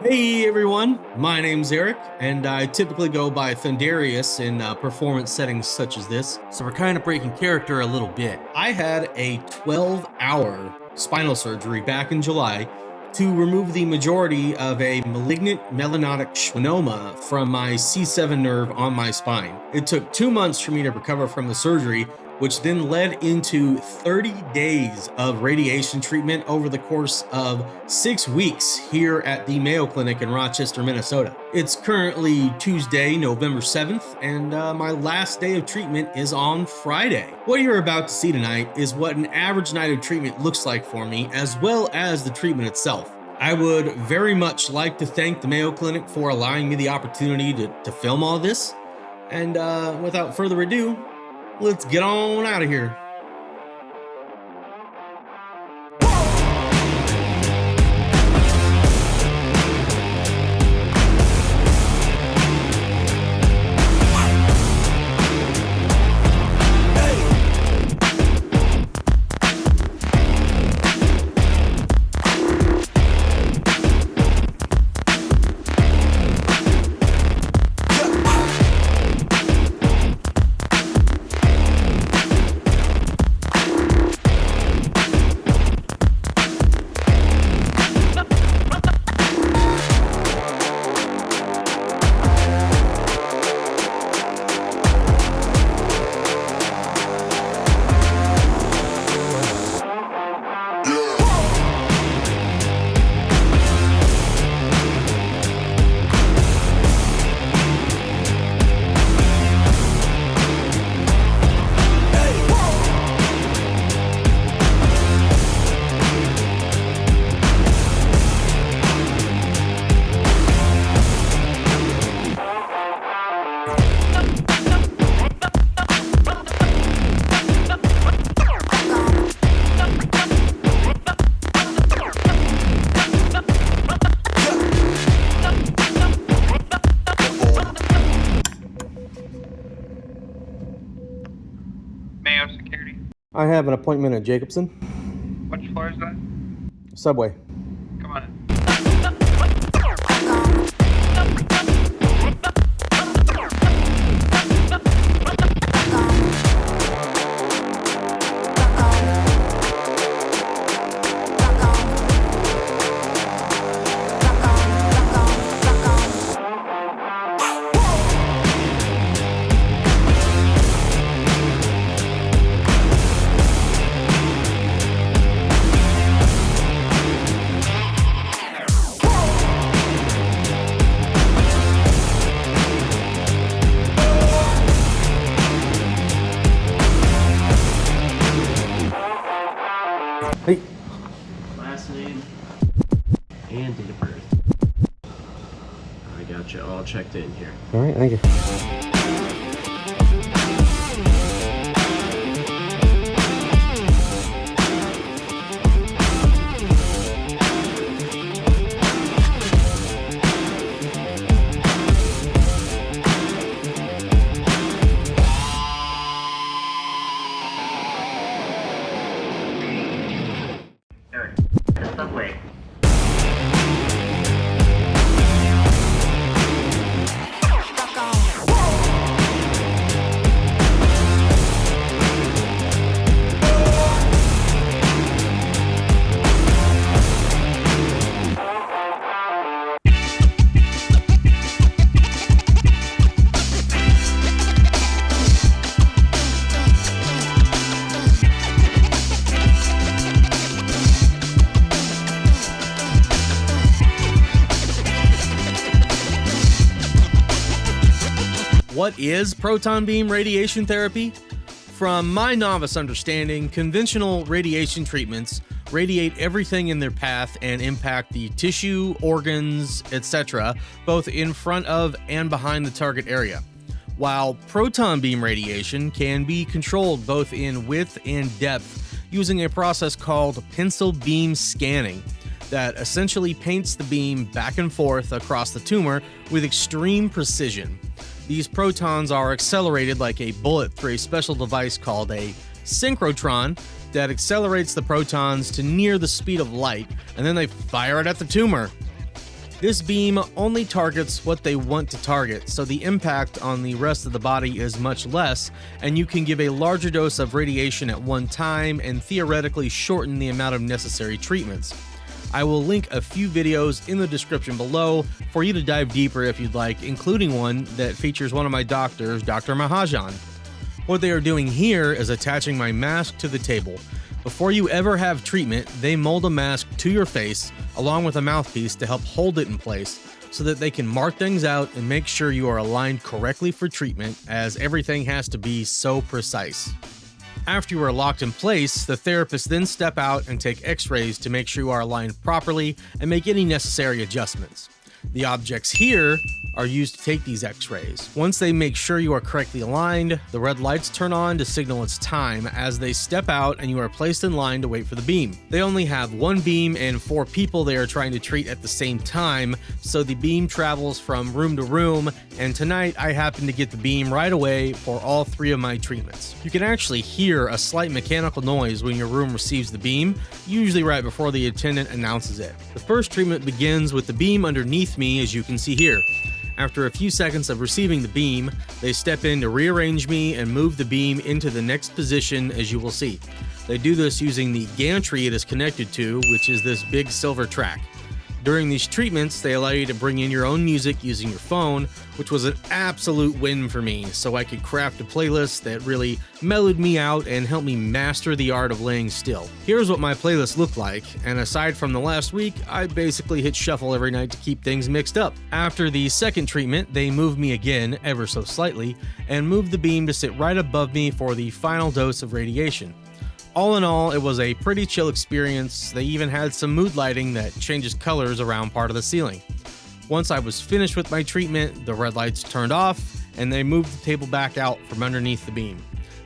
Hey everyone, my name's Eric, and I typically go by Thundarius in performance settings such as this, so we're kind of breaking character a little bit. I had a 12-hour spinal surgery back in July to remove the majority of a malignant melanotic schwannoma from my C7 nerve on my spine. It took 2 months for me to recover from the surgery, which then led into 30 days of radiation treatment over the course of 6 weeks here at the Mayo Clinic in Rochester, Minnesota. It's currently Tuesday, November 7th, and my last day of treatment is on Friday. What you're about to see tonight is what an average night of treatment looks like for me, as well as the treatment itself. I would very much like to thank the Mayo Clinic for allowing me the opportunity to film all this, and without further ado, let's get on out of here. Mayo security. I have an appointment at Jacobson. Which floor is that? Subway. Come on in. Hey. Last name and date of birth. I got you all checked in here. All right, thank you. Eric, the subway. What is proton beam radiation therapy? From my novice understanding, conventional radiation treatments radiate everything in their path and impact the tissue, organs, etc., both in front of and behind the target area. While proton beam radiation can be controlled both in width and depth using a process called pencil beam scanning that essentially paints the beam back and forth across the tumor with extreme precision. These protons are accelerated like a bullet through a special device called a synchrotron that accelerates the protons to near the speed of light, and then they fire it at the tumor. This beam only targets what they want to target, so the impact on the rest of the body is much less, and you can give a larger dose of radiation at one time and theoretically shorten the amount of necessary treatments. I will link a few videos in the description below for you to dive deeper if you'd like, including one that features one of my doctors, Dr. Mahajan. What they are doing here is attaching my mask to the table. Before you ever have treatment, they mold a mask to your face along with a mouthpiece to help hold it in place so that they can mark things out and make sure you are aligned correctly for treatment, as everything has to be so precise. After you are locked in place, the therapists then step out and take x-rays to make sure you are aligned properly and make any necessary adjustments. The objects here are used to take these x-rays. Once they make sure you are correctly aligned, the red lights turn on to signal it's time as they step out and you are placed in line to wait for the beam. They only have one beam and 4 people they are trying to treat at the same time, so the beam travels from room to room, and tonight I happen to get the beam right away for all 3 of my treatments. You can actually hear a slight mechanical noise when your room receives the beam, usually right before the attendant announces it. The first treatment begins with the beam underneath me, as you can see here. After a few seconds of receiving the beam, they step in to rearrange me and move the beam into the next position, as you will see. They do this using the gantry it is connected to, which is this big silver track. During these treatments, they allow you to bring in your own music using your phone, which was an absolute win for me, so I could craft a playlist that really mellowed me out and helped me master the art of laying still. Here's what my playlist looked like, and aside from the last week, I basically hit shuffle every night to keep things mixed up. After the second treatment, they moved me again, ever so slightly, and moved the beam to sit right above me for the final dose of radiation. All in all, it was a pretty chill experience. They even had some mood lighting that changes colors around part of the ceiling. Once I was finished with my treatment, the red lights turned off, and they moved the table back out from underneath the beam.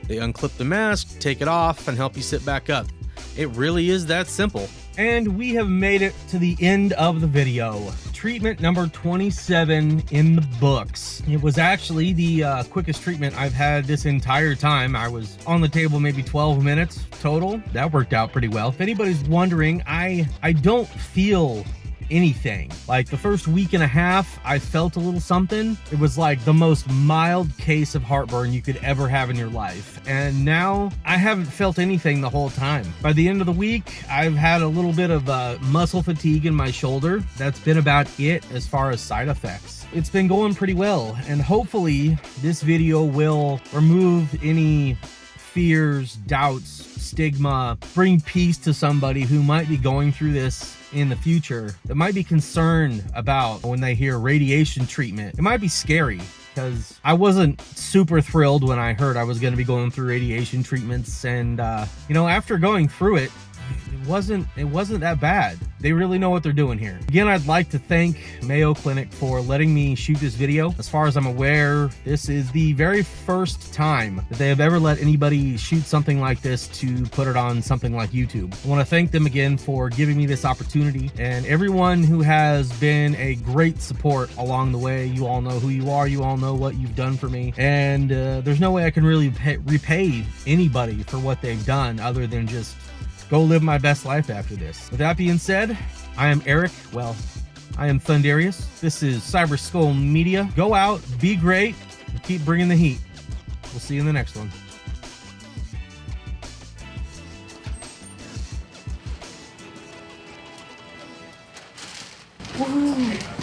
They unclip the mask, take it off, and help you sit back up. It really is that simple. And we have made it to the end of the video. Treatment number 27 in the books. It was actually the quickest treatment I've had this entire time. I was on the table maybe 12 minutes total. That worked out pretty well. If anybody's wondering, I don't feel anything. Like the first week and a half, I felt a little something. It was like the most mild case of heartburn you could ever have in your life. And now I haven't felt anything the whole time. By the end of the week, I've had a little bit of muscle fatigue in my shoulder. That's been about it as far as side effects. It's been going pretty well, and hopefully this video will remove any fears, doubts, stigma, bring peace to somebody who might be going through this in the future, that might be concerned about when they hear radiation treatment. It might be scary, because I wasn't super thrilled when I heard I was going to be going through radiation treatments, and after going through it, it wasn't that bad. They really know what they're doing here. Again, I'd like to thank Mayo Clinic for letting me shoot this video. As far as I'm aware, this is the very first time that they have ever let anybody shoot something like this to put it on something like YouTube. I want to thank them again for giving me this opportunity, and everyone who has been a great support along the way. You all know who you are. You all know what you've done for me, and there's no way I can really repay anybody for what they've done other than just go live my best life after this. With that being said, I am Eric. Well, I am Thundarius. This is Cyber Skull Media. Go out, be great, and keep bringing the heat. We'll see you in the next one. Woo.